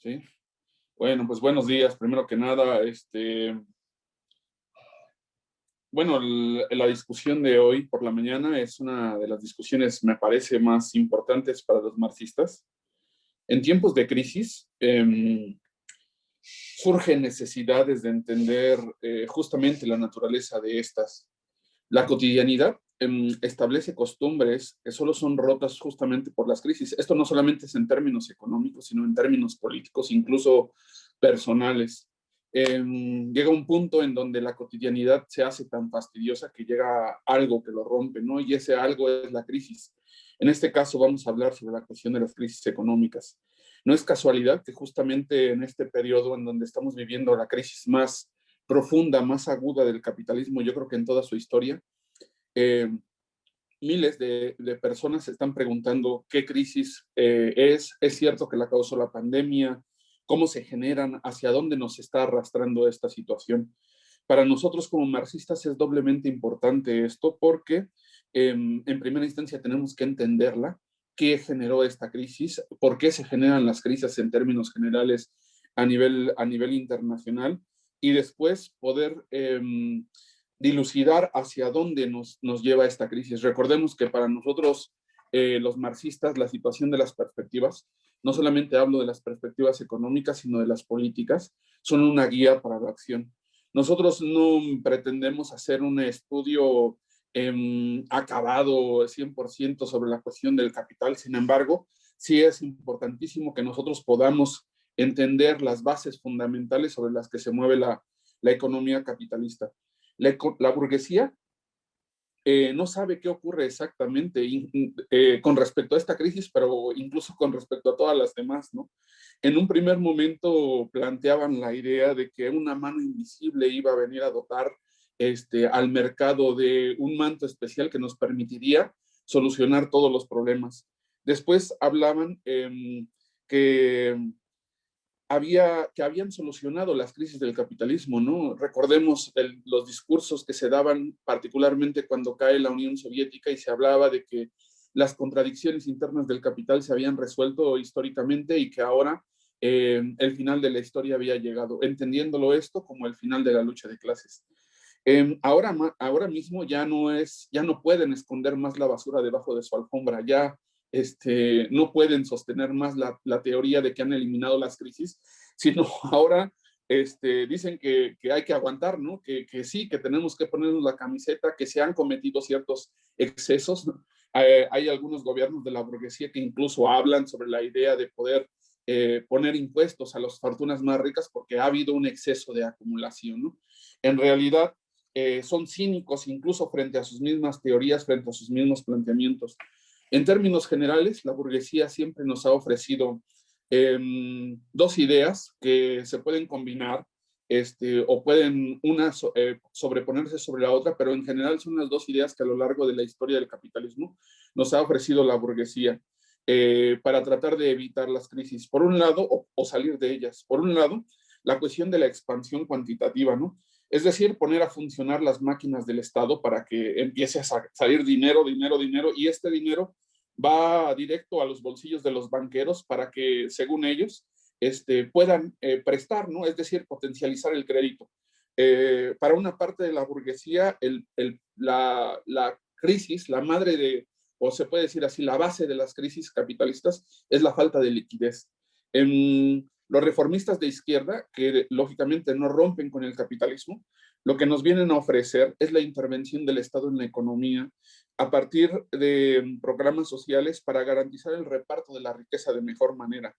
Sí. Bueno, pues buenos días. Primero que nada, bueno, la discusión de hoy por la mañana es una de las discusiones, me parece, más importantes para los marxistas. En tiempos de crisis, surgen necesidades de entender justamente la naturaleza de estas. La cotidianidad establece costumbres que solo son rotas justamente por las crisis. Esto no solamente es en términos económicos, sino en términos políticos, incluso personales. Llega un punto en donde la cotidianidad se hace tan fastidiosa que llega algo que lo rompe, ¿no? Y ese algo es la crisis. En este caso vamos a hablar sobre la cuestión de las crisis económicas. No es casualidad que justamente en este periodo en donde estamos viviendo la crisis más profunda, más aguda del capitalismo, yo creo que en toda su historia, eh, miles de personas se están preguntando qué crisis es cierto que la causó la pandemia, cómo se generan, hacia dónde nos está arrastrando esta situación. Para nosotros como marxistas es doblemente importante esto porque en primera instancia tenemos que entenderla, qué generó esta crisis, por qué se generan las crisis en términos generales a nivel internacional y después poder dilucidar hacia dónde nos lleva esta crisis. Recordemos que para nosotros, los marxistas, la situación de las perspectivas, no solamente hablo de las perspectivas económicas, sino de las políticas, son una guía para la acción. Nosotros no pretendemos hacer un estudio acabado 100% sobre la cuestión del capital, sin embargo, sí es importantísimo que nosotros podamos entender las bases fundamentales sobre las que se mueve la economía capitalista. La burguesía no sabe qué ocurre exactamente con respecto a esta crisis, pero incluso con respecto a todas las demás, ¿no? En un primer momento planteaban la idea de que una mano invisible iba a venir a dotar al mercado de un manto especial que nos permitiría solucionar todos los problemas. Después hablaban que que habían solucionado las crisis del capitalismo, ¿no? Recordemos los discursos que se daban particularmente cuando cae la Unión Soviética y se hablaba de que las contradicciones internas del capital se habían resuelto históricamente y que ahora el final de la historia había llegado, entendiéndolo esto como el final de la lucha de clases. Ahora mismo ya no pueden esconder más la basura debajo de su alfombra, ya no pueden sostener más la teoría de que han eliminado las crisis, sino ahora dicen que hay que aguantar, ¿no? Que sí, que tenemos que ponernos la camiseta, que se han cometido ciertos excesos. Hay algunos gobiernos de la burguesía que incluso hablan sobre la idea de poder poner impuestos a las fortunas más ricas porque ha habido un exceso de acumulación, ¿no? En realidad, son cínicos incluso frente a sus mismas teorías, frente a sus mismos planteamientos. En términos generales, la burguesía siempre nos ha ofrecido dos ideas que se pueden combinar o pueden una sobreponerse sobre la otra, pero en general son las dos ideas que a lo largo de la historia del capitalismo nos ha ofrecido la burguesía para tratar de evitar las crisis, por un lado, o salir de ellas. Por un lado, la cuestión de la expansión cuantitativa, ¿no? Es decir, poner a funcionar las máquinas del Estado para que empiece a salir dinero, dinero, dinero, y este dinero va directo a los bolsillos de los banqueros para que, según ellos, puedan prestar, ¿no? Es decir, potencializar el crédito. Para una parte de la burguesía, la crisis, la madre de, o se puede decir así, la base de las crisis capitalistas es la falta de liquidez. Los reformistas de izquierda, que lógicamente no rompen con el capitalismo, lo que nos vienen a ofrecer es la intervención del Estado en la economía a partir de programas sociales para garantizar el reparto de la riqueza de mejor manera.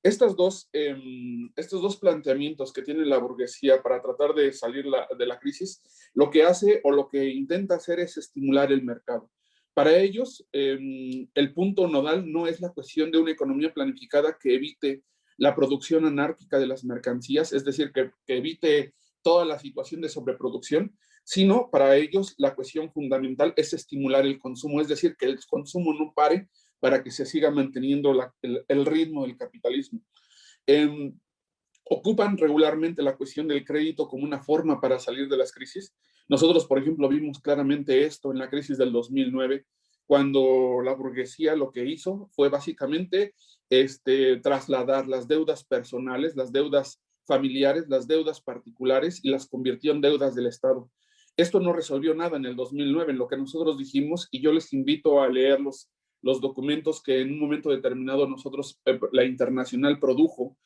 Estos dos planteamientos que tiene la burguesía para tratar de salir de la crisis, lo que hace o lo que intenta hacer es estimular el mercado. Para ellos, el punto nodal no es la cuestión de una economía planificada que evite la producción anárquica de las mercancías, es decir, que evite toda la situación de sobreproducción, sino para ellos la cuestión fundamental es estimular el consumo, es decir, que el consumo no pare para que se siga manteniendo el ritmo del capitalismo. Eh, Ocupan regularmente la cuestión del crédito como una forma para salir de las crisis. Nosotros, por ejemplo, vimos claramente esto en la crisis del 2009, cuando la burguesía lo que hizo fue básicamente trasladar las deudas personales, las deudas familiares, las deudas particulares y las convirtió en deudas del Estado. Esto no resolvió nada en el 2009, en lo que nosotros dijimos, y yo les invito a leer los documentos que en un momento determinado nosotros, la Internacional produjo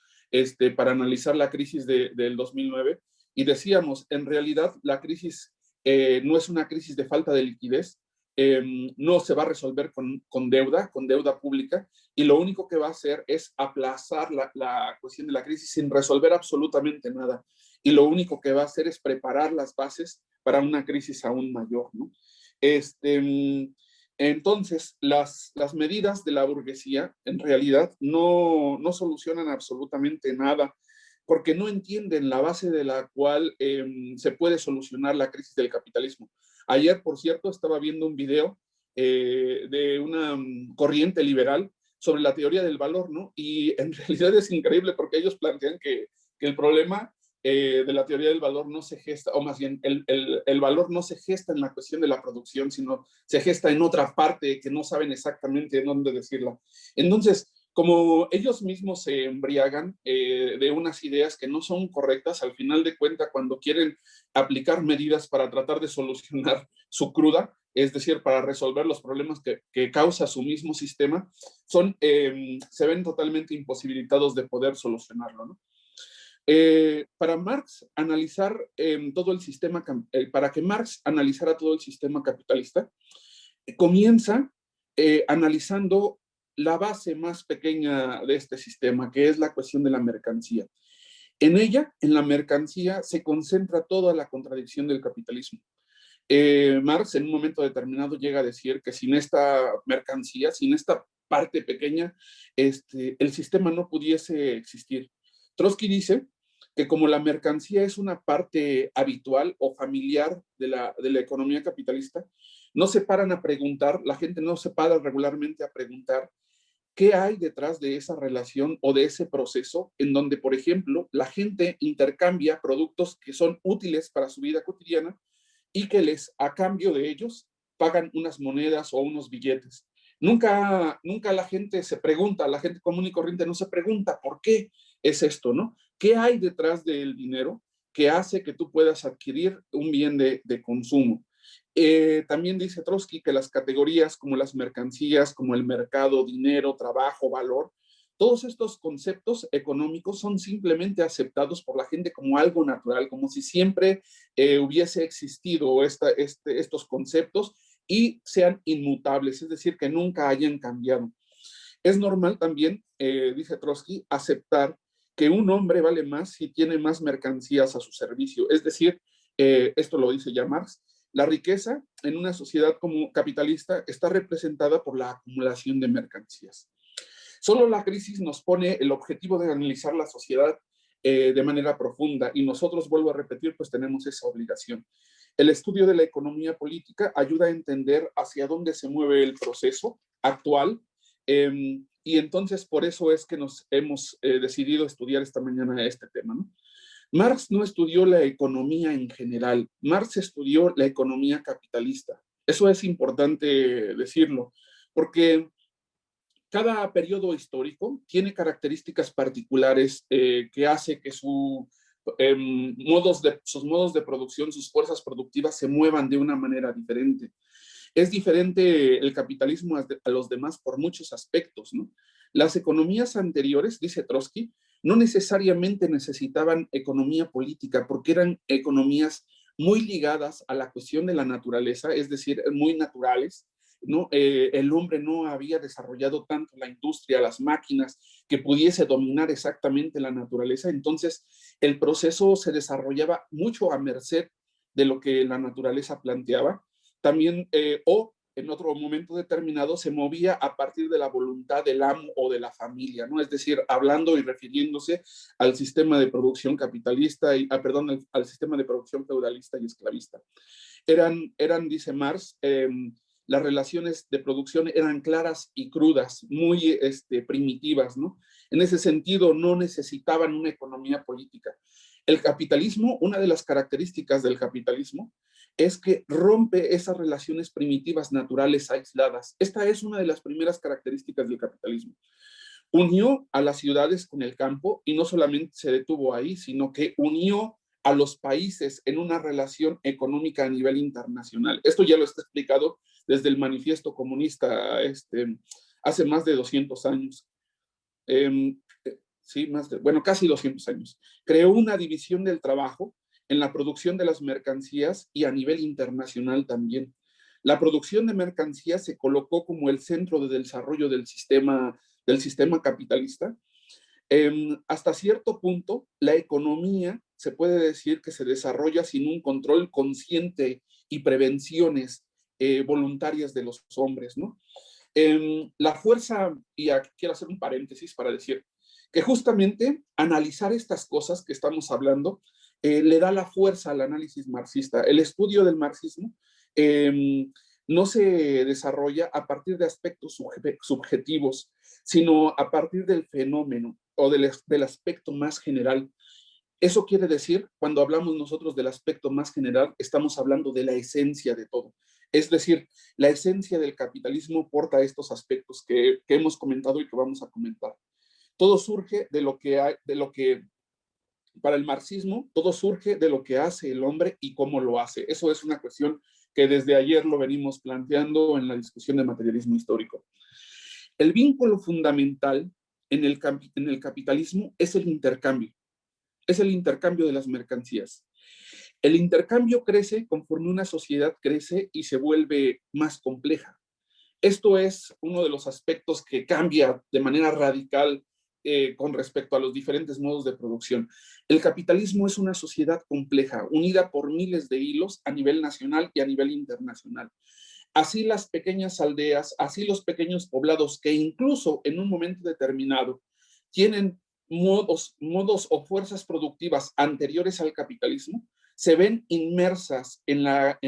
para analizar la crisis del 2009, y decíamos, en realidad la crisis no es una crisis de falta de liquidez, no se va a resolver con deuda pública, y lo único que va a hacer es aplazar la cuestión de la crisis sin resolver absolutamente nada. Y lo único que va a hacer es preparar las bases para una crisis aún mayor, ¿no? Entonces, las medidas de la burguesía en realidad no solucionan absolutamente nada, porque no entienden la base de la cual se puede solucionar la crisis del capitalismo. Ayer, por cierto, estaba viendo un video de una corriente liberal sobre la teoría del valor, ¿no? Y en realidad es increíble porque ellos plantean que el problema de la teoría del valor no se gesta, o más bien el valor no se gesta en la cuestión de la producción, sino se gesta en otra parte que no saben exactamente dónde decirla. Entonces, como ellos mismos se embriagan de unas ideas que no son correctas, al final de cuentas, cuando quieren aplicar medidas para tratar de solucionar su cruda, es decir, para resolver los problemas que causa su mismo sistema, se ven totalmente imposibilitados de poder solucionarlo, ¿no? Para Marx analizar todo el sistema, para que Marx analizara todo el sistema capitalista, comienza analizando la base más pequeña de este sistema, que es la cuestión de la mercancía. En ella, en la mercancía, se concentra toda la contradicción del capitalismo. Marx en un momento determinado llega a decir que sin esta mercancía, sin esta parte pequeña, el sistema no pudiese existir. Trotsky dice que como la mercancía es una parte habitual o familiar de la economía capitalista, no se paran a preguntar, la gente no se para regularmente a preguntar qué hay detrás de esa relación o de ese proceso en donde, por ejemplo, la gente intercambia productos que son útiles para su vida cotidiana y que a cambio de ellos, pagan unas monedas o unos billetes. Nunca la gente se pregunta, la gente común y corriente no se pregunta por qué es esto, ¿no? ¿Qué hay detrás del dinero que hace que tú puedas adquirir un bien de consumo? También dice Trotsky que las categorías como las mercancías, como el mercado, dinero, trabajo, valor, todos estos conceptos económicos son simplemente aceptados por la gente como algo natural, como si siempre hubiese existido estos conceptos y sean inmutables, es decir, que nunca hayan cambiado. Es normal también, dice Trotsky, aceptar que un hombre vale más si tiene más mercancías a su servicio. Es decir, esto lo dice ya Marx, la riqueza en una sociedad como capitalista está representada por la acumulación de mercancías. Solo la crisis nos pone el objetivo de analizar la sociedad de manera profunda y nosotros, vuelvo a repetir, pues tenemos esa obligación. El estudio de la economía política ayuda a entender hacia dónde se mueve el proceso actual y entonces por eso es que nos hemos decidido estudiar esta mañana este tema, ¿no? Marx no estudió la economía en general, Marx estudió la economía capitalista. Eso es importante decirlo, porque cada periodo histórico tiene características particulares que hace que sus modos de producción, sus fuerzas productivas se muevan de una manera diferente. Es diferente el capitalismo a los demás por muchos aspectos, ¿no? Las economías anteriores, dice Trotsky, no necesariamente necesitaban economía política porque eran economías muy ligadas a la cuestión de la naturaleza, es decir, muy naturales, ¿no? El hombre no había desarrollado tanto la industria, las máquinas, que pudiese dominar exactamente la naturaleza, entonces el proceso se desarrollaba mucho a merced de lo que la naturaleza planteaba. También, o en otro momento determinado, se movía a partir de la voluntad del amo o de la familia, ¿no? Es decir, hablando y refiriéndose al sistema de producción capitalista, perdón, al sistema de producción feudalista y esclavista. Dice Marx, las relaciones de producción eran claras y crudas, muy primitivas, ¿no? En ese sentido, no necesitaban una economía política. El capitalismo, una de las características del capitalismo, es que rompe esas relaciones primitivas naturales aisladas. Esta es una de las primeras características del capitalismo. Unió a las ciudades con el campo y no solamente se detuvo ahí, sino que unió a los países en una relación económica a nivel internacional. Esto ya lo está explicado desde el Manifiesto Comunista hace más de 200 años. Eh, sí, bueno, casi 200 años. Creó una división del trabajo en la producción de las mercancías y a nivel internacional también. La producción de mercancías se colocó como el centro de desarrollo del sistema capitalista. Hasta cierto punto, la economía se puede decir que se desarrolla sin un control consciente y prevenciones voluntarias de los hombres, ¿no? La fuerza, y aquí quiero hacer un paréntesis para decir que justamente analizar estas cosas que estamos hablando le da la fuerza al análisis marxista. El estudio del marxismo no se desarrolla a partir de aspectos subjetivos, sino a partir del fenómeno o del aspecto más general. Eso quiere decir, cuando hablamos nosotros del aspecto más general, estamos hablando de la esencia de todo. Es decir, la esencia del capitalismo porta estos aspectos que hemos comentado y que vamos a comentar. Todo surge para el marxismo, todo surge de lo que hace el hombre y cómo lo hace. Eso es una cuestión que desde ayer lo venimos planteando en la discusión de materialismo histórico. El vínculo fundamental en el capitalismo es el intercambio. Es el intercambio de las mercancías. El intercambio crece conforme una sociedad crece y se vuelve más compleja. Esto es uno de los aspectos que cambia de manera radical con respecto a los diferentes modos de producción. El capitalismo es una sociedad compleja, unida por miles de hilos a nivel nacional y a nivel internacional. Así las pequeñas aldeas, así los pequeños poblados que incluso en un momento determinado tienen modos o fuerzas productivas anteriores al capitalismo, se ven inmersas en la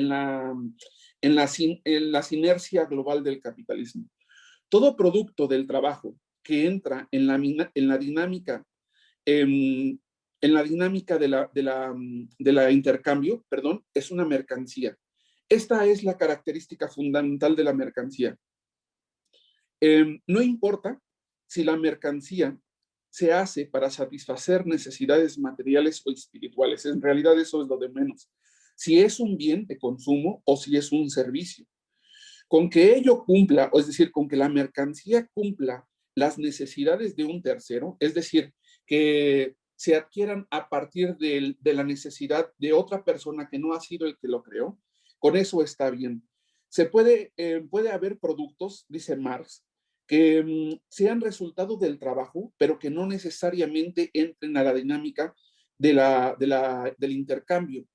sinergia global del capitalismo. Todo producto del trabajo que entra en la dinámica, en la dinámica de la intercambio, perdón, es una mercancía. Esta es la característica fundamental de la mercancía. No importa si la mercancía se hace para satisfacer necesidades materiales o espirituales. En realidad eso es lo de menos. Si es un bien de consumo o si es un servicio. Con que ello cumpla, o es decir, con que la mercancía cumpla las necesidades de un tercero, es decir, que se adquieran a partir de la necesidad de otra persona que no ha sido el que lo creó, con eso está bien. Puede haber productos, dice Marx, que sean resultado del trabajo, pero que no necesariamente entren a la dinámica del intercambio.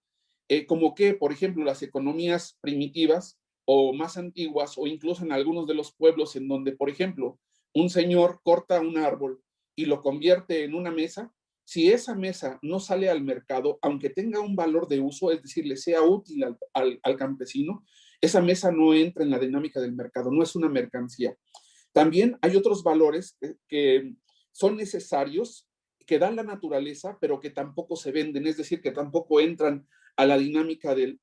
Como que, por ejemplo, las economías primitivas o más antiguas, o incluso en algunos de los pueblos en donde, por ejemplo, un señor corta un árbol y lo convierte en una mesa, si esa mesa no sale al mercado, aunque tenga un valor de uso, es decir, le sea útil al campesino, esa mesa no entra en la dinámica del mercado, no es una mercancía. También hay otros valores que son necesarios, que dan la naturaleza, pero que tampoco se venden, es decir, que tampoco entran a la dinámica del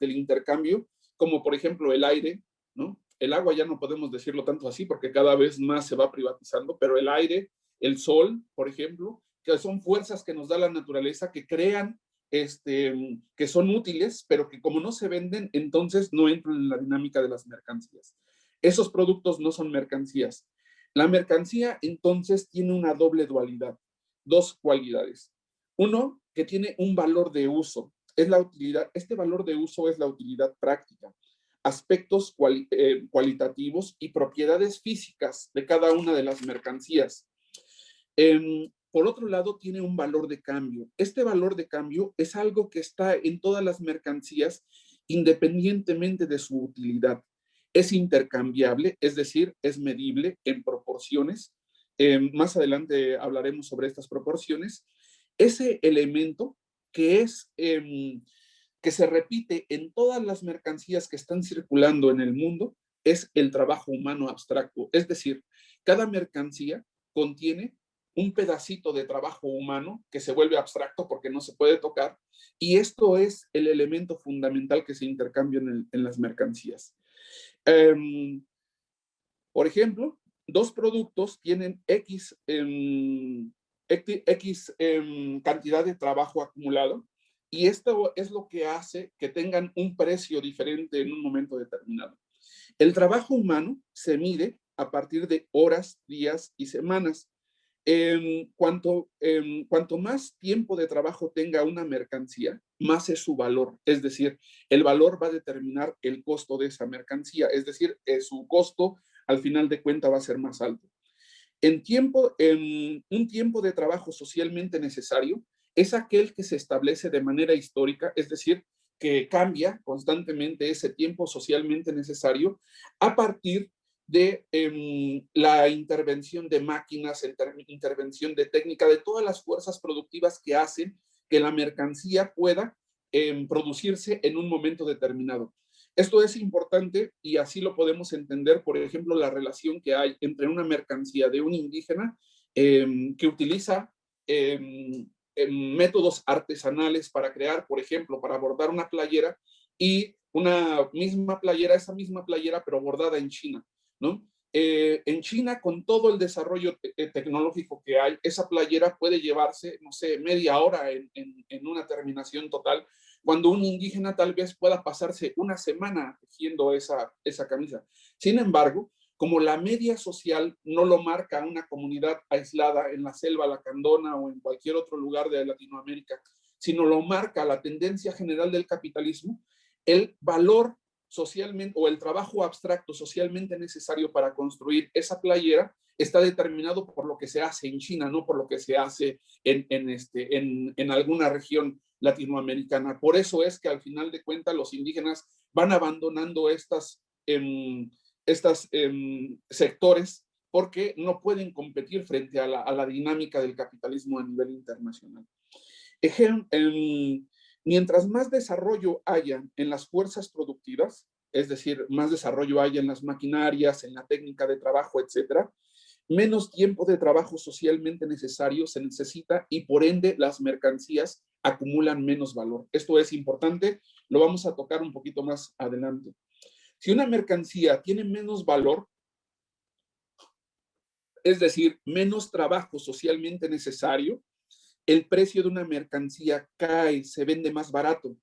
intercambio, como por ejemplo el aire, ¿no? El agua ya no podemos decirlo tanto así porque cada vez más se va privatizando, pero el aire, el sol, por ejemplo, que son fuerzas que nos da la naturaleza, que crean, que son útiles, pero que como no se venden, entonces no entran en la dinámica de las mercancías. Esos productos no son mercancías. La mercancía entonces tiene una doble dualidad, dos cualidades. Uno, que tiene un valor de uso, es la utilidad, este valor de uso es la utilidad práctica, aspectos cualitativos y propiedades físicas de cada una de las mercancías. Por otro lado, tiene un valor de cambio. Este valor de cambio es algo que está en todas las mercancías independientemente de su utilidad. Es intercambiable, es decir, es medible en proporciones. Más adelante hablaremos sobre estas proporciones. Ese elemento que es que se repite en todas las mercancías que están circulando en el mundo es el trabajo humano abstracto. Es decir, cada mercancía contiene un pedacito de trabajo humano que se vuelve abstracto porque no se puede tocar, y esto es el elemento fundamental que se intercambia en las mercancías. Por ejemplo, dos productos tienen X cantidad de trabajo acumulado, y esto es lo que hace que tengan un precio diferente en un momento determinado. El trabajo humano se mide a partir de horas, días y semanas. Cuanto más tiempo de trabajo tenga una mercancía, más es su valor. Es decir, el valor va a determinar el costo de esa mercancía. Es decir, su costo al final de cuentas va a ser más alto. En un tiempo de trabajo socialmente necesario es aquel que se establece de manera histórica, es decir, que cambia constantemente ese tiempo socialmente necesario a partir de la intervención de máquinas, intervención de técnica, de todas las fuerzas productivas que hacen que la mercancía pueda producirse en un momento determinado. Esto es importante y así lo podemos entender, por ejemplo, la relación que hay entre una mercancía de un indígena que utiliza métodos artesanales para crear, por ejemplo, para bordar una playera, y una misma playera, esa misma playera, pero bordada en China, ¿no? En China, con todo el desarrollo tecnológico que hay, esa playera puede llevarse, no sé, media hora en una terminación total, cuando un indígena tal vez pueda pasarse una semana tejiendo esa camisa. Sin embargo, como la media social no lo marca una comunidad aislada en la selva lacandona o en cualquier otro lugar de Latinoamérica, sino lo marca la tendencia general del capitalismo, el valor socialmente o el trabajo abstracto socialmente necesario para construir esa playera está determinado por lo que se hace en China, no por lo que se hace en alguna región latinoamericana. Por eso es que al final de cuentas los indígenas van abandonando estos sectores porque no pueden competir frente a la dinámica del capitalismo a nivel internacional. Mientras más desarrollo haya en las fuerzas productivas, es decir, más desarrollo haya en las maquinarias, en la técnica de trabajo, etcétera, menos tiempo de trabajo socialmente necesario se necesita y por ende las mercancías acumulan menos valor. Esto es importante, lo vamos a tocar un poquito más adelante. Si una mercancía tiene menos valor, es decir, menos trabajo socialmente necesario, el precio de una mercancía cae, se vende más barato.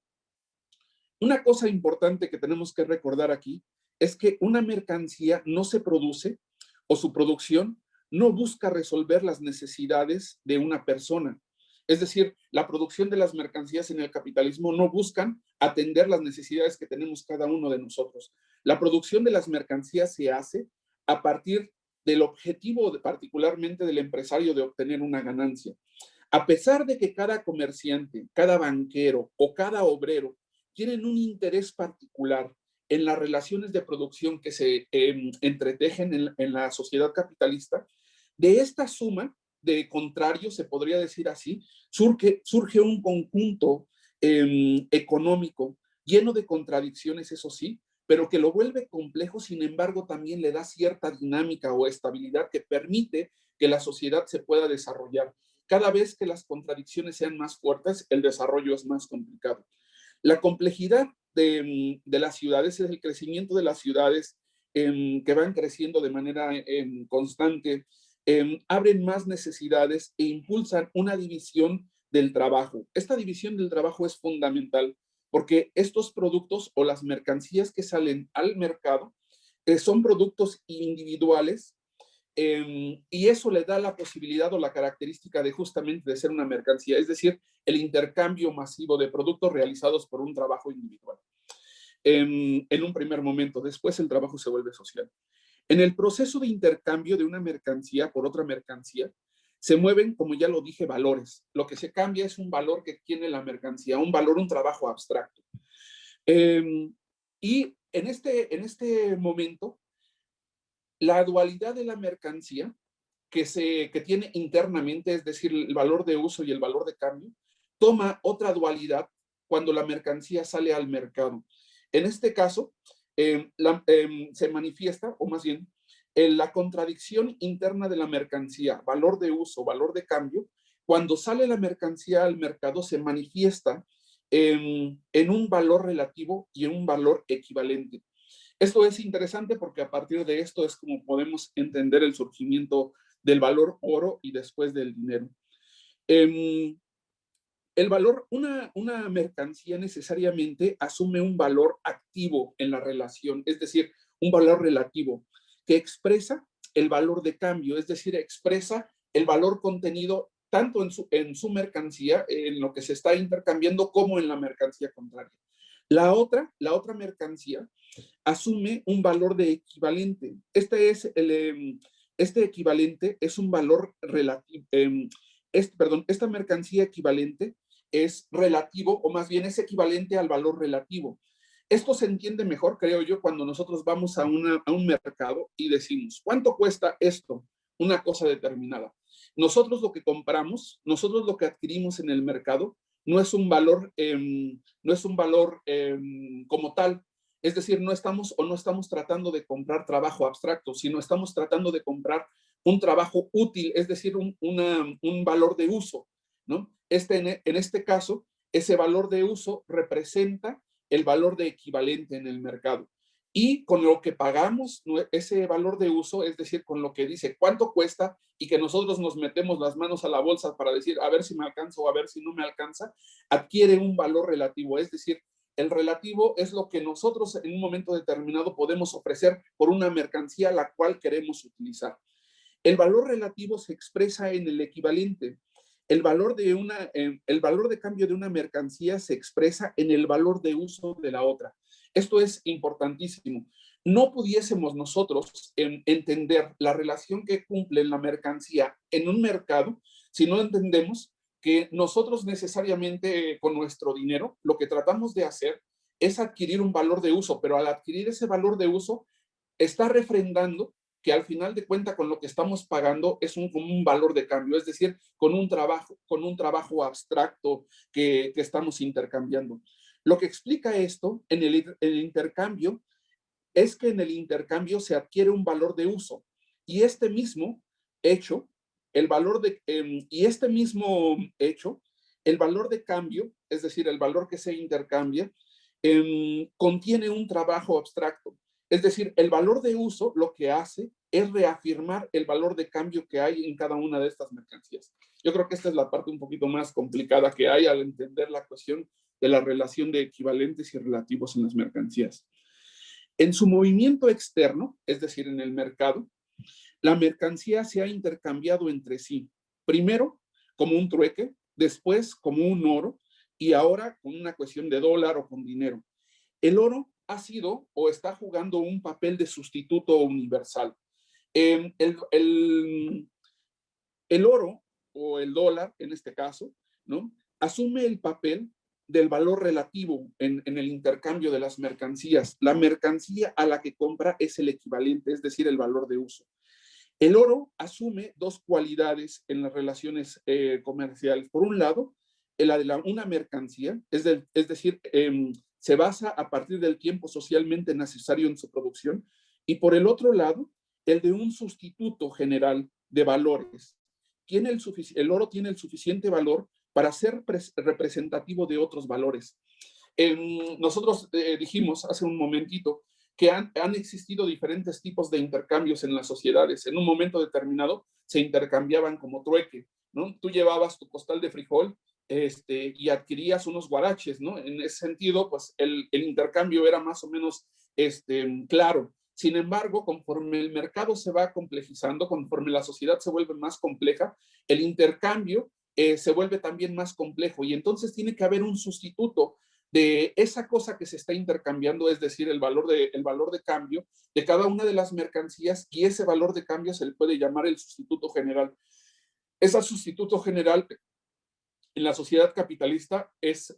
Una cosa importante que tenemos que recordar aquí es que una mercancía no se produce o su producción no busca resolver las necesidades de una persona. Es decir, la producción de las mercancías en el capitalismo no buscan atender las necesidades que tenemos cada uno de nosotros. La producción de las mercancías se hace a partir del objetivo particularmente del empresario de obtener una ganancia. A pesar de que cada comerciante, cada banquero o cada obrero tienen un interés particular en las relaciones de producción que se entretejen en la sociedad capitalista, de esta suma de contrarios, se podría decir así, surge un conjunto económico lleno de contradicciones, eso sí, pero que lo vuelve complejo, sin embargo, también le da cierta dinámica o estabilidad que permite que la sociedad se pueda desarrollar. Cada vez que las contradicciones sean más fuertes, el desarrollo es más complicado. La complejidad de las ciudades es el crecimiento de las ciudades que van creciendo de manera constante, abren más necesidades e impulsan una división del trabajo. Esta división del trabajo es fundamental porque estos productos o las mercancías que salen al mercado son productos individuales y eso le da la posibilidad o la característica de justamente de ser una mercancía, es decir, el intercambio masivo de productos realizados por un trabajo individual. En un primer momento, después el trabajo se vuelve social. En el proceso de intercambio de una mercancía por otra mercancía, se mueven, como ya lo dije, valores. Lo que se cambia es un valor que tiene la mercancía, un valor, un trabajo abstracto. Y en este momento, la dualidad de la mercancía que tiene internamente, es decir, el valor de uso y el valor de cambio, toma otra dualidad cuando la mercancía sale al mercado. En este caso, se manifiesta, o más bien, la contradicción interna de la mercancía, valor de uso, valor de cambio, cuando sale la mercancía al mercado se manifiesta en un valor relativo y en un valor equivalente. Esto es interesante porque a partir de esto es como podemos entender el surgimiento del valor oro y después del dinero. El valor, una mercancía necesariamente asume un valor activo en la relación, es decir, un valor relativo que expresa el valor de cambio, es decir, expresa el valor contenido tanto en su mercancía, en lo que se está intercambiando, como en la mercancía contraria. La otra mercancía asume un valor de equivalente. Este equivalente es un valor relativo. Perdón, esta mercancía equivalente es relativo, o más bien es equivalente al valor relativo. Esto se entiende mejor, creo yo, cuando nosotros vamos a un mercado y decimos, ¿cuánto cuesta esto? Una cosa determinada. Nosotros lo que compramos, nosotros lo que adquirimos en el mercado, no es un valor, como tal. Es decir, no estamos tratando de comprar trabajo abstracto, sino estamos tratando de comprar un trabajo útil, es decir, un valor de uso, ¿no? En este caso, ese valor de uso representa el valor de equivalente en el mercado. Y con lo que pagamos ese valor de uso, es decir, con lo que dice cuánto cuesta y que nosotros nos metemos las manos a la bolsa para decir a ver si me alcanza o a ver si no me alcanza, adquiere un valor relativo. Es decir, el relativo es lo que nosotros en un momento determinado podemos ofrecer por una mercancía la cual queremos utilizar. El valor relativo se expresa en el equivalente. El valor de cambio de una mercancía se expresa en el valor de uso de la otra. Esto es importantísimo. No pudiésemos nosotros entender la relación que cumple la mercancía en un mercado si no entendemos que nosotros necesariamente con nuestro dinero lo que tratamos de hacer es adquirir un valor de uso, pero al adquirir ese valor de uso está refrendando que al final de cuentas con lo que estamos pagando es un valor de cambio, es decir, con un trabajo abstracto que estamos intercambiando. Lo que explica esto en el intercambio es que en el intercambio se adquiere un valor de uso y este mismo hecho, el valor de cambio, es decir, el valor que se intercambia, contiene un trabajo abstracto. Es decir, el valor de uso lo que hace es reafirmar el valor de cambio que hay en cada una de estas mercancías. Yo creo que esta es la parte un poquito más complicada que hay al entender la cuestión de la relación de equivalentes y relativos en las mercancías. En su movimiento externo, es decir, en el mercado, la mercancía se ha intercambiado entre sí. Primero, como un trueque, después como un oro y ahora con una cuestión de dólar o con dinero. El oro ha sido o está jugando un papel de sustituto universal. El oro o el dólar, en este caso, ¿no? Asume el papel del valor relativo en el intercambio de las mercancías. La mercancía a la que compra es el equivalente, es decir, el valor de uso. El oro asume dos cualidades en las relaciones comerciales. Por un lado, una mercancía, es decir, se basa a partir del tiempo socialmente necesario en su producción, y por el otro lado, el de un sustituto general de valores. El oro tiene el suficiente valor para ser representativo de otros valores. Nosotros dijimos hace un momentito que han existido diferentes tipos de intercambios en las sociedades. En un momento determinado se intercambiaban como trueque, ¿no? Tú llevabas tu costal de frijol y adquirías unos guaraches, ¿no? En ese sentido, pues el intercambio era más o menos claro. Sin embargo, conforme el mercado se va complejizando, conforme la sociedad se vuelve más compleja, el intercambio se vuelve también más complejo y entonces tiene que haber un sustituto de esa cosa que se está intercambiando, es decir, el valor de cambio de cada una de las mercancías, y ese valor de cambio se le puede llamar el sustituto general. Ese sustituto general en la sociedad capitalista es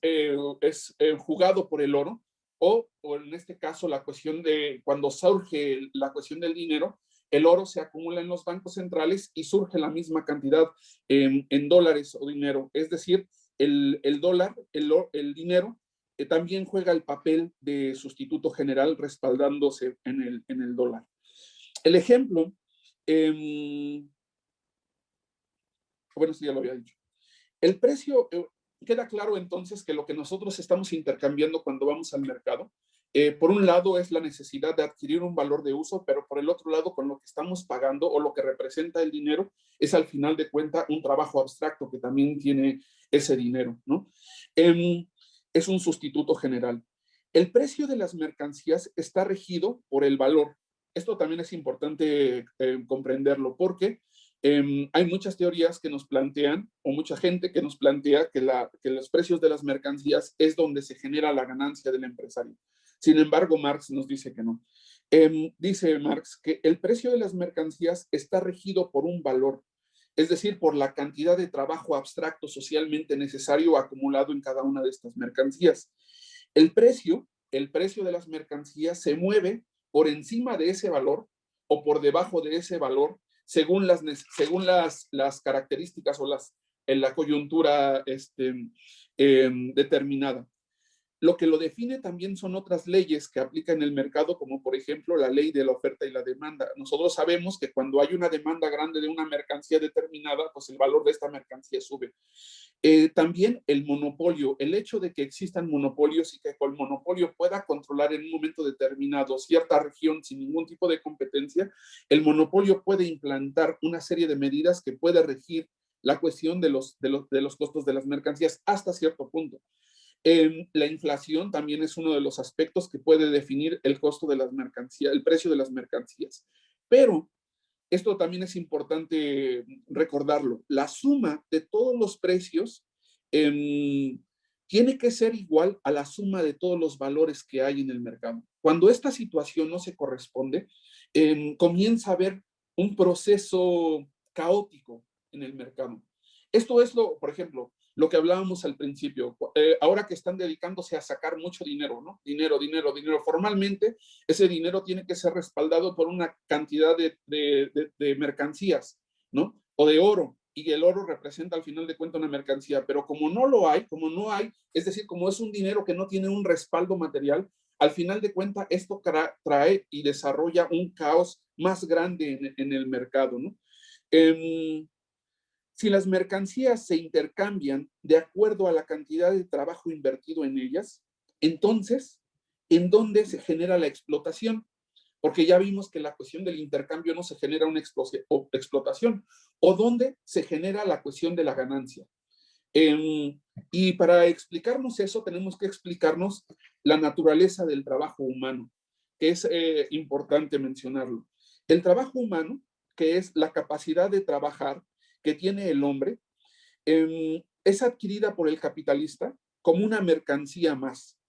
jugado por el oro, o en este caso la cuestión de cuando surge la cuestión del dinero, el oro se acumula en los bancos centrales y surge la misma cantidad en dólares o dinero. Es decir, el dólar, el dinero, también juega el papel de sustituto general respaldándose en el dólar. El ejemplo, bueno, sí ya lo había dicho. El precio, queda claro entonces que lo que nosotros estamos intercambiando cuando vamos al mercado Por un lado es la necesidad de adquirir un valor de uso, pero por el otro lado, con lo que estamos pagando o lo que representa el dinero, es al final de cuentas un trabajo abstracto que también tiene ese dinero, ¿no? Es un sustituto general. El precio de las mercancías está regido por el valor. Esto también es importante comprenderlo porque hay muchas teorías que nos plantean, o mucha gente que nos plantea que los precios de las mercancías es donde se genera la ganancia del empresario. Sin embargo, Marx nos dice que no. Dice Marx que el precio de las mercancías está regido por un valor, es decir, por la cantidad de trabajo abstracto socialmente necesario acumulado en cada una de estas mercancías. El precio de las mercancías se mueve por encima de ese valor o por debajo de ese valor según las características o en la coyuntura determinada. Lo que lo define también son otras leyes que aplican en el mercado, como por ejemplo la ley de la oferta y la demanda. Nosotros sabemos que cuando hay una demanda grande de una mercancía determinada, pues el valor de esta mercancía sube. También el monopolio, el hecho de que existan monopolios y que el monopolio pueda controlar en un momento determinado cierta región sin ningún tipo de competencia, el monopolio puede implantar una serie de medidas que puede regir la cuestión de los costos de las mercancías hasta cierto punto. La inflación también es uno de los aspectos que puede definir el costo de las mercancías, el precio de las mercancías. Pero esto también es importante recordarlo. La suma de todos los precios tiene que ser igual a la suma de todos los valores que hay en el mercado. Cuando esta situación no se corresponde, comienza a haber un proceso caótico en el mercado. Esto es por ejemplo, lo que hablábamos al principio. Ahora que están dedicándose a sacar mucho dinero, ¿no? Dinero. Formalmente, ese dinero tiene que ser respaldado por una cantidad de mercancías, ¿no? O de oro. Y el oro representa al final de cuentas una mercancía. Pero como no hay, es decir, como es un dinero que no tiene un respaldo material, al final de cuentas esto trae y desarrolla un caos más grande en el mercado, ¿no? Si las mercancías se intercambian de acuerdo a la cantidad de trabajo invertido en ellas, entonces, ¿en dónde se genera la explotación? Porque ya vimos que la cuestión del intercambio no se genera una explotación, o dónde se genera la cuestión de la ganancia. Y para explicarnos eso, tenemos que explicarnos la naturaleza del trabajo humano, que es importante mencionarlo. El trabajo humano, que es la capacidad de trabajar que tiene el hombre, es adquirida por el capitalista como una mercancía más.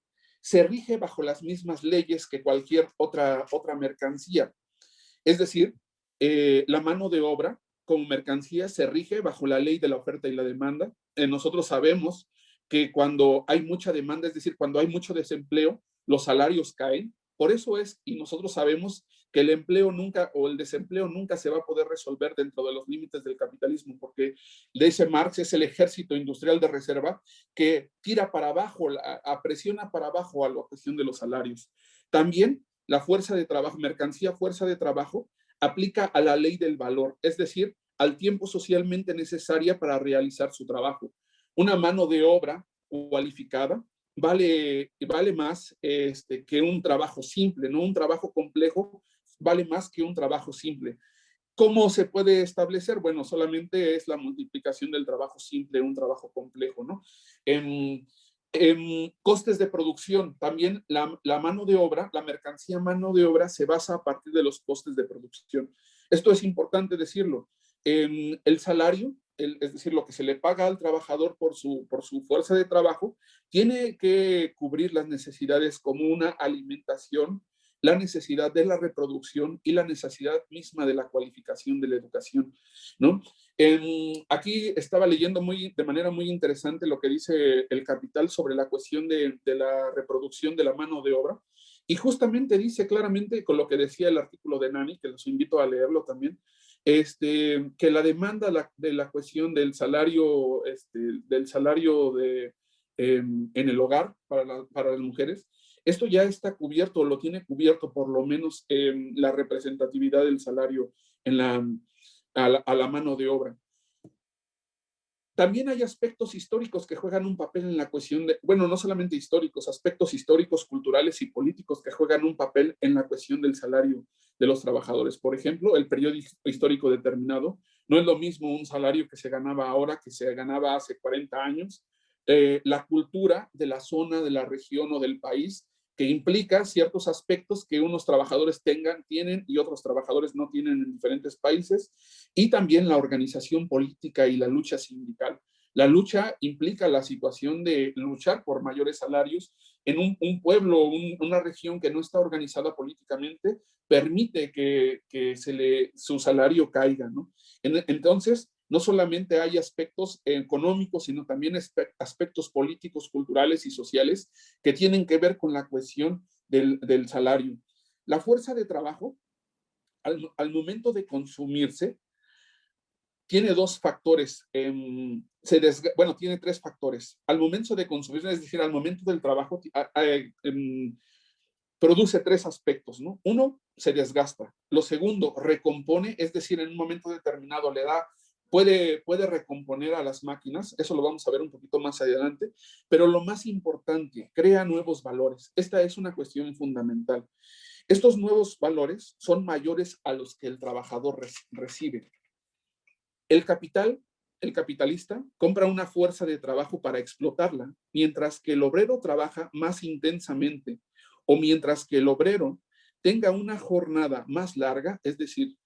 Se rige bajo las mismas leyes que cualquier otra mercancía. Es decir, la mano de obra como mercancía se rige bajo la ley de la oferta y la demanda. Nosotros sabemos que cuando hay mucha demanda, es decir, cuando hay mucho desempleo, los salarios caen. Por eso y nosotros sabemos que el empleo nunca o el desempleo nunca se va a poder resolver dentro de los límites del capitalismo, porque dice Marx, es el ejército industrial de reserva que tira para abajo, presiona para abajo a la cuestión de los salarios. También la fuerza de trabajo, mercancía, fuerza de trabajo, aplica a la ley del valor, es decir, al tiempo socialmente necesaria para realizar su trabajo. Una mano de obra cualificada vale más que un trabajo simple, ¿no? Un trabajo complejo vale más que un trabajo simple. ¿Cómo se puede establecer? Bueno, solamente es la multiplicación del trabajo simple, un trabajo complejo, ¿no? Costes de producción, también la mano de obra, la mercancía mano de obra se basa a partir de los costes de producción. Esto es importante decirlo. El salario, es decir, lo que se le paga al trabajador por su fuerza de trabajo, tiene que cubrir las necesidades como una alimentación, la necesidad de la reproducción y la necesidad misma de la cualificación de la educación, ¿no? Aquí estaba leyendo de manera muy interesante lo que dice el Capital sobre la cuestión de la reproducción de la mano de obra, y justamente dice claramente con lo que decía el artículo de Nani, que los invito a leerlo también, que la demanda de la cuestión del salario, en el hogar para las mujeres, esto ya está cubierto, lo tiene cubierto por lo menos la representatividad del salario a la mano de obra. También hay aspectos históricos que juegan un papel en la cuestión de, bueno, no solamente históricos, aspectos históricos, culturales y políticos que juegan un papel en la cuestión del salario de los trabajadores. Por ejemplo, el periodo histórico determinado no es lo mismo un salario que se ganaba ahora que se ganaba hace 40 años. La cultura de la zona, de la región o del país, que implica ciertos aspectos que unos trabajadores tienen y otros trabajadores no tienen en diferentes países, y también la organización política y la lucha sindical. La lucha implica la situación de luchar por mayores salarios en un pueblo, una región que no está organizada políticamente, permite que su salario caiga, ¿no? Entonces, no solamente hay aspectos económicos, sino también aspectos políticos, culturales y sociales que tienen que ver con la cuestión del salario. La fuerza de trabajo, al momento de consumirse, tiene dos factores. Bueno, tiene tres factores. Al momento de consumirse, es decir, al momento del trabajo, produce tres aspectos, ¿no? Uno, se desgasta. Lo segundo, recompone, es decir, en un momento determinado le da, puede recomponer a las máquinas, eso lo vamos a ver un poquito más adelante, pero lo más importante, crea nuevos valores. Esta es una cuestión fundamental. Estos nuevos valores son mayores a los que el trabajador recibe. El capitalista, compra una fuerza de trabajo para explotarla, mientras que el obrero trabaja más intensamente, o mientras que el obrero tenga una jornada más larga, es decir,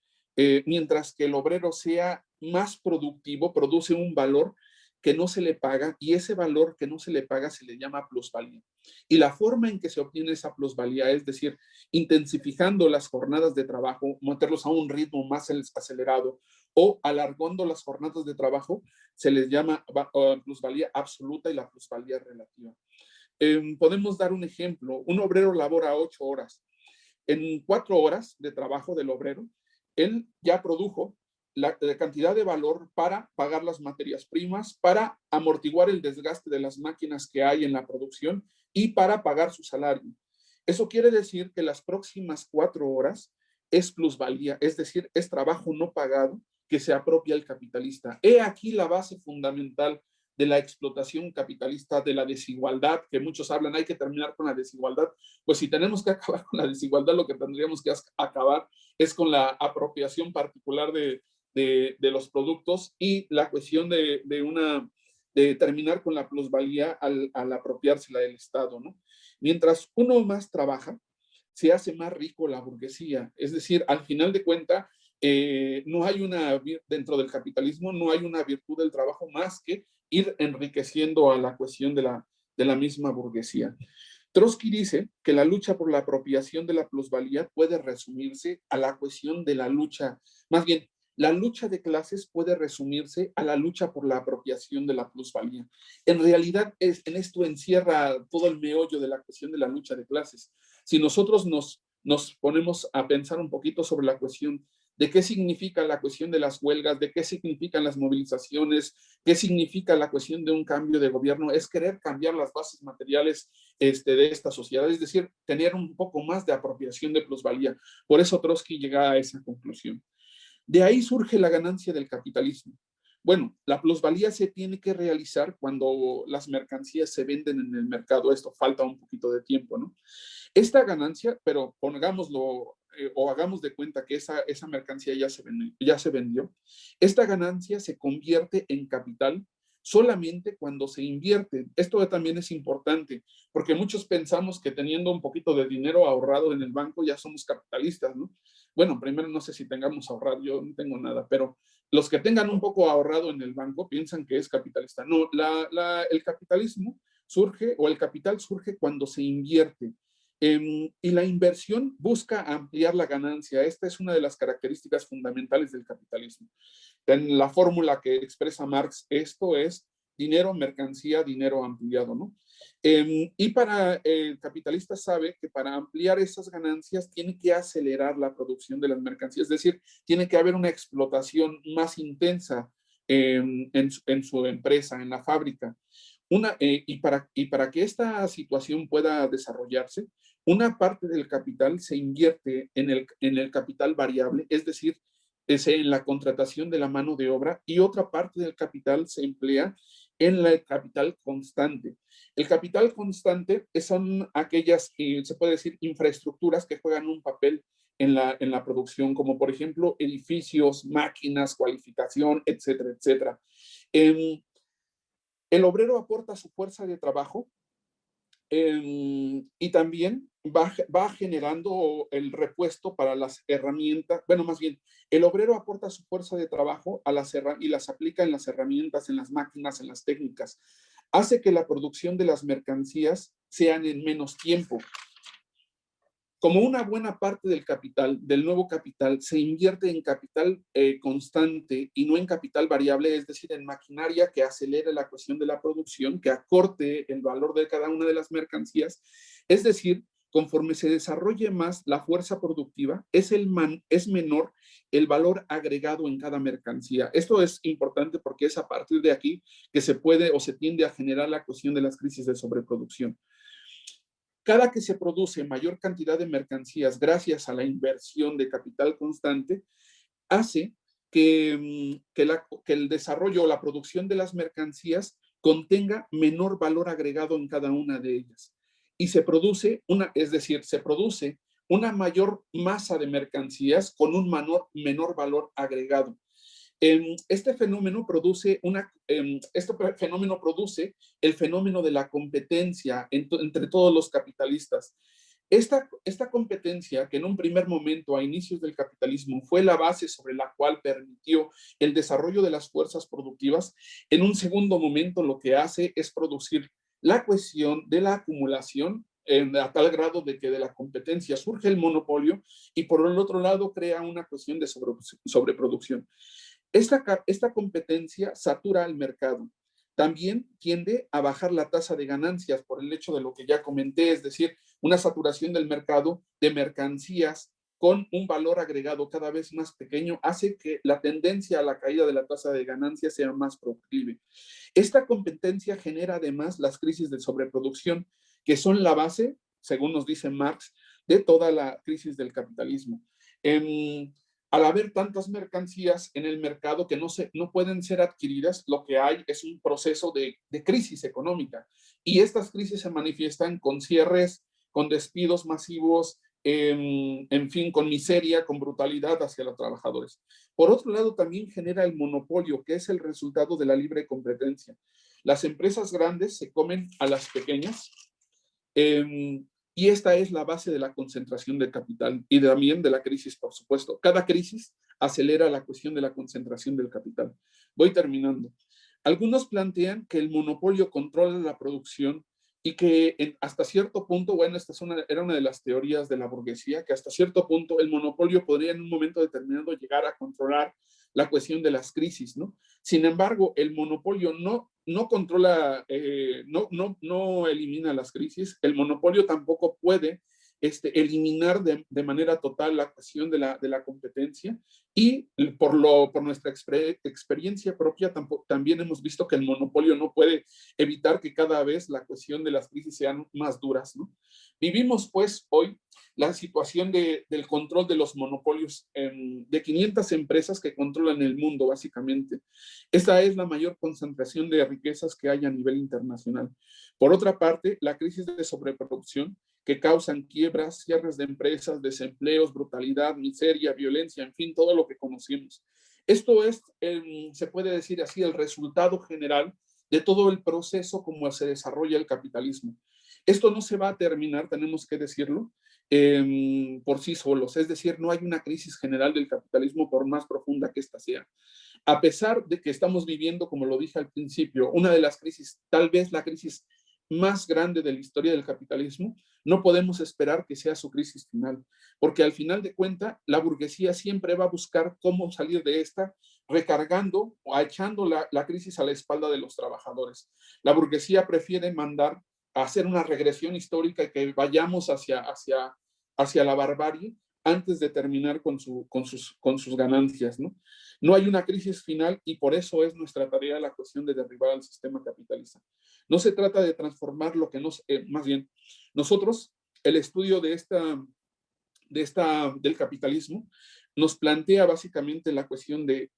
mientras que el obrero sea más productivo, produce un valor que no se le paga, y ese valor que no se le paga se le llama plusvalía. Y la forma en que se obtiene esa plusvalía, es decir, intensificando las jornadas de trabajo, meterlos a un ritmo más acelerado, o alargando las jornadas de trabajo, se les llama plusvalía absoluta y la plusvalía relativa. Podemos dar un ejemplo. Un obrero labora 8 horas. En 4 horas de trabajo del obrero, él ya produjo la cantidad de valor para pagar las materias primas, para amortiguar el desgaste de las máquinas que hay en la producción y para pagar su salario. Eso quiere decir que las próximas 4 horas es plusvalía, es decir, es trabajo no pagado que se apropia el capitalista. He aquí la base fundamental de la explotación capitalista, de la desigualdad, que muchos hablan, hay que terminar con la desigualdad. Pues si tenemos que acabar con la desigualdad, lo que tendríamos que acabar es con la apropiación particular de los productos y la cuestión de terminar con la plusvalía al apropiársela del Estado, ¿no? Mientras uno más trabaja, se hace más rico la burguesía. Es decir, al final de cuentas, no hay dentro del capitalismo, no hay una virtud del trabajo más que ir enriqueciendo a la cuestión de la misma burguesía. Trotsky dice que la lucha por la apropiación de la plusvalía puede resumirse a la cuestión de la lucha, más bien, la lucha de clases puede resumirse a la lucha por la apropiación de la plusvalía. En realidad, en esto encierra todo el meollo de la cuestión de la lucha de clases. Si nosotros nos ponemos a pensar un poquito sobre la cuestión de qué significa la cuestión de las huelgas, de qué significan las movilizaciones, qué significa la cuestión de un cambio de gobierno, es querer cambiar las bases materiales de esta sociedad, es decir, tener un poco más de apropiación de plusvalía. Por eso Trotsky llega a esa conclusión. De ahí surge la ganancia del capitalismo. Bueno, la plusvalía se tiene que realizar cuando las mercancías se venden en el mercado. Esto falta un poquito de tiempo, ¿no? Esta ganancia, pero pongámoslo o hagamos de cuenta que esa mercancía ya se vendió. Esta ganancia se convierte en capital solamente cuando se invierte. Esto también es importante, porque muchos pensamos que teniendo un poquito de dinero ahorrado en el banco ya somos capitalistas, ¿no? Bueno, primero no sé si tengamos ahorrado, yo no tengo nada, pero los que tengan un poco ahorrado en el banco piensan que es capitalista. No, el capitalismo surge, o el capital surge cuando se invierte. Y la inversión busca ampliar la ganancia. Esta es una de las características fundamentales del capitalismo. En la fórmula que expresa Marx, esto es dinero, mercancía, dinero ampliado, ¿no? Y para el capitalista sabe que para ampliar esas ganancias tiene que acelerar la producción de las mercancías, es decir, tiene que haber una explotación más intensa en su empresa, en la fábrica. Y para que esta situación pueda desarrollarse, una parte del capital se invierte en el capital variable, es decir, es en la contratación de la mano de obra, y otra parte del capital se emplea en el capital constante. El capital constante son aquellas, se puede decir, infraestructuras que juegan un papel en la producción, como por ejemplo edificios, máquinas, cualificación, etcétera, etcétera. El obrero aporta su fuerza de trabajo, y también va generando el repuesto para las herramientas. Bueno, más bien, el obrero aporta su fuerza de trabajo y las aplica en las herramientas, en las máquinas, en las técnicas. Hace que la producción de las mercancías sean en menos tiempo. Como una buena parte del capital, del nuevo capital, se invierte en capital constante y no en capital variable, es decir, en maquinaria que acelere la cuestión de la producción, que acorte el valor de cada una de las mercancías. Es decir, conforme se desarrolle más la fuerza productiva, es menor el valor agregado en cada mercancía. Esto es importante porque es a partir de aquí que se puede o se tiende a generar la cuestión de las crisis de sobreproducción. Cada que se produce mayor cantidad de mercancías gracias a la inversión de capital constante, hace que el desarrollo o la producción de las mercancías contenga menor valor agregado en cada una de ellas. Y se produce se produce una mayor masa de mercancías con un menor valor agregado. Este fenómeno produce el fenómeno de la competencia entre todos los capitalistas. Esta competencia, que en un primer momento, a inicios del capitalismo, fue la base sobre la cual permitió el desarrollo de las fuerzas productivas, en un segundo momento lo que hace es producir la cuestión de la acumulación, a tal grado de que de la competencia surge el monopolio, y por el otro lado crea una cuestión de sobreproducción. Esta competencia satura al mercado. También tiende a bajar la tasa de ganancias por el hecho de lo que ya comenté, es decir, una saturación del mercado de mercancías con un valor agregado cada vez más pequeño hace que la tendencia a la caída de la tasa de ganancias sea más proclive. Esta competencia genera además las crisis de sobreproducción, que son la base, según nos dice Marx, de toda la crisis del capitalismo. Al haber tantas mercancías en el mercado que no pueden ser adquiridas, lo que hay es un proceso de crisis económica. Y estas crisis se manifiestan con cierres, con despidos masivos, en fin, con miseria, con brutalidad hacia los trabajadores. Por otro lado, también genera el monopolio, que es el resultado de la libre competencia. Las empresas grandes se comen a las pequeñas, y esta es la base de la concentración de capital y también de la crisis, por supuesto. Cada crisis acelera la cuestión de la concentración del capital. Voy terminando. Algunos plantean que el monopolio controla la producción y que hasta cierto punto, bueno, era una de las teorías de la burguesía, que hasta cierto punto el monopolio podría en un momento determinado llegar a controlar la cuestión de las crisis, ¿no? Sin embargo, el monopolio no controla, no elimina las crisis. El monopolio tampoco puede eliminar de manera total la cuestión de la competencia, y por nuestra experiencia propia también hemos visto que el monopolio no puede evitar que cada vez la cuestión de las crisis sean más duras, ¿no? Vivimos pues hoy la situación del control de los monopolios de 500 empresas que controlan el mundo básicamente. Esta es la mayor concentración de riquezas que hay a nivel internacional. Por otra parte, la crisis de sobreproducción, que causan quiebras, cierres de empresas, desempleos, brutalidad, miseria, violencia, en fin, todo lo que conocemos. Esto es, se puede decir así, el resultado general de todo el proceso como se desarrolla el capitalismo. Esto no se va a terminar, tenemos que decirlo, por sí solos. Es decir, no hay una crisis general del capitalismo por más profunda que ésta sea. A pesar de que estamos viviendo, como lo dije al principio, una de las crisis, tal vez la crisis más grande de la historia del capitalismo, no podemos esperar que sea su crisis final, porque al final de cuentas la burguesía siempre va a buscar cómo salir de esta, recargando o echando la crisis a la espalda de los trabajadores. La burguesía prefiere mandar a hacer una regresión histórica y que vayamos hacia la barbarie antes de terminar con sus ganancias, ¿no? No hay una crisis final, y por eso es nuestra tarea la cuestión de derribar al sistema capitalista. No se trata de transformar lo que más bien, nosotros, el estudio del capitalismo, nos plantea básicamente la cuestión de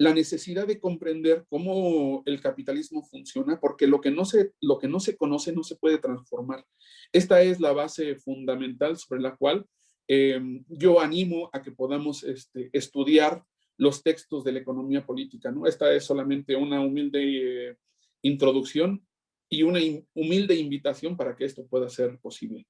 la necesidad de comprender cómo el capitalismo funciona, porque lo que no se conoce no se puede transformar. Esta es la base fundamental sobre la cual yo animo a que podamos estudiar los textos de la economía política, ¿no? Esta es solamente una humilde introducción y una humilde invitación para que esto pueda ser posible.